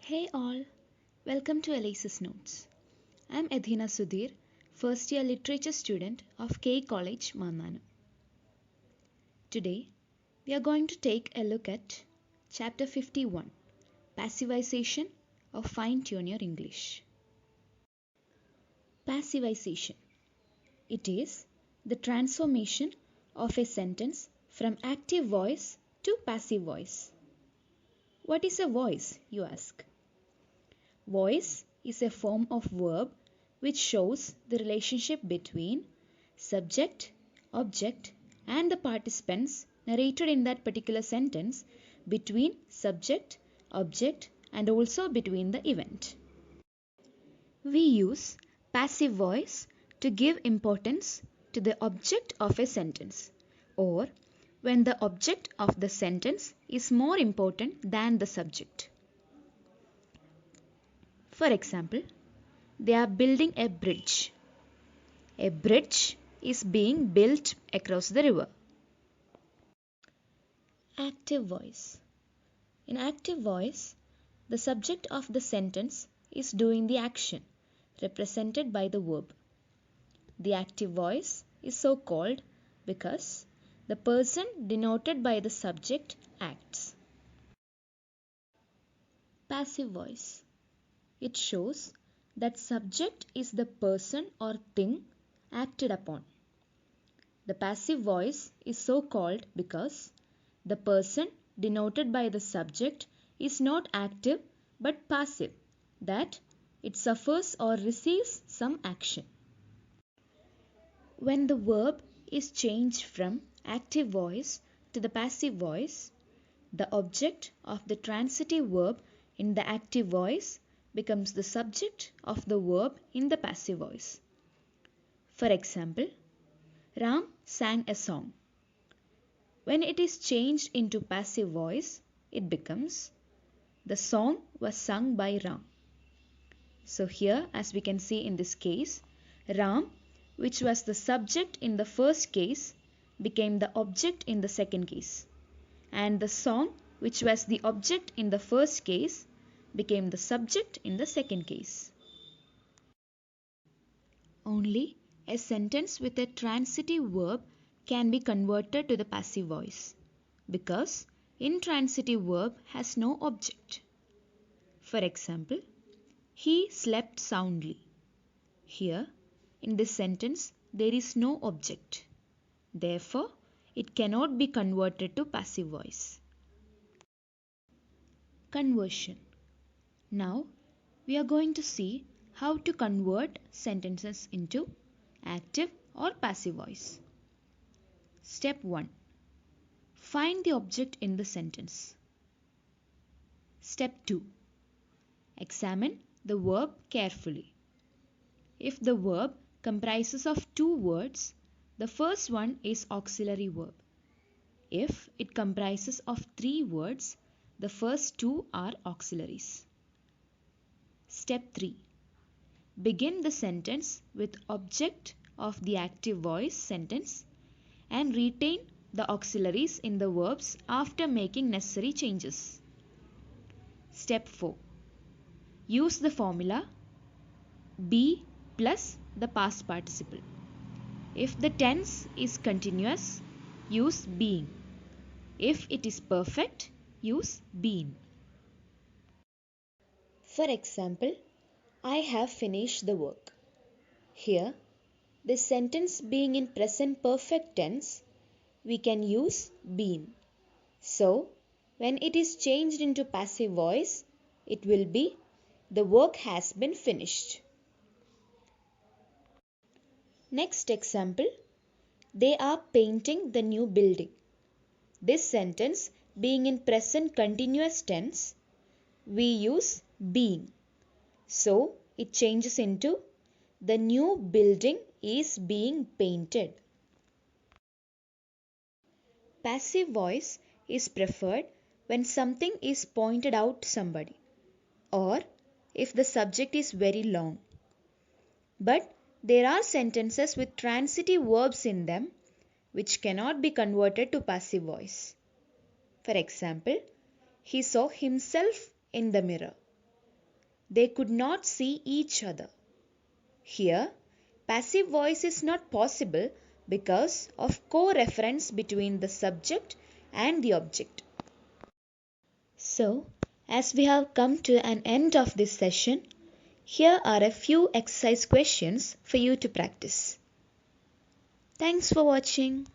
Hey all, welcome to Elise's Notes. I'm Etheena Sudhir, first year literature student of K College, Mannanu. Today, we are going to take a look at Chapter 51, Passivisation or Fine Tune Your English. Passivisation. It is the transformation of a sentence from active voice to passive voice. What is a voice, you ask? Voice is a form of verb which shows the relationship between subject, object, and the participants narrated in that particular sentence between subject, object, and also between the event. We use passive voice to give importance to the object of a sentence, or when the object of the sentence is more important than the subject. For example, they are building a bridge. A bridge is being built across the river. Active voice. In active voice, the subject of the sentence is doing the action, represented by the verb. The active voice is so called because the person denoted by the subject acts. Passive voice. It shows that subject is the person or thing acted upon. The passive voice is so called because the person denoted by the subject is not active but passive, that it suffers or receives some action. When the verb is changed from active voice to the passive voice, the object of the transitive verb in the active voice becomes the subject of the verb in the passive voice. For example, Ram sang a song. When it is changed into passive voice, it becomes the song was sung by Ram. So here, as we can see in this case, Ram, which was the subject in the first case, became the object in the second case. And the song, which was the object in the first case, became the subject in the second case. Only a sentence with a transitive verb can be converted to the passive voice because intransitive verb has no object. For example, he slept soundly. Here, in this sentence, there is no object. Therefore, it cannot be converted to passive voice. Conversion. Now, we are going to see how to convert sentences into active or passive voice. Step 1. Find the object in the sentence. Step 2. Examine the verb carefully. If the verb comprises of two words, the first one is auxiliary verb. If it comprises of three words, the first two are auxiliaries. Step 3. Begin the sentence with object of the active voice sentence and retain the auxiliaries in the verbs after making necessary changes. Step 4. Use the formula be plus the past participle. If the tense is continuous, use being. If it is perfect, use been. For example, I have finished the work. Here, this sentence being in present perfect tense, we can use been. So, when it is changed into passive voice, it will be the work has been finished. Next example, they are painting the new building. This sentence being in present continuous tense, we use being. So, it changes into the new building is being painted. Passive voice is preferred when something is pointed out to somebody or if the subject is very long. But there are sentences with transitive verbs in them which cannot be converted to passive voice. For example, he saw himself in the mirror. They could not see each other. Here, passive voice is not possible because of co-reference between the subject and the object. So, as we have come to an end of this session, here are a few exercise questions for you to practice. Thanks for watching.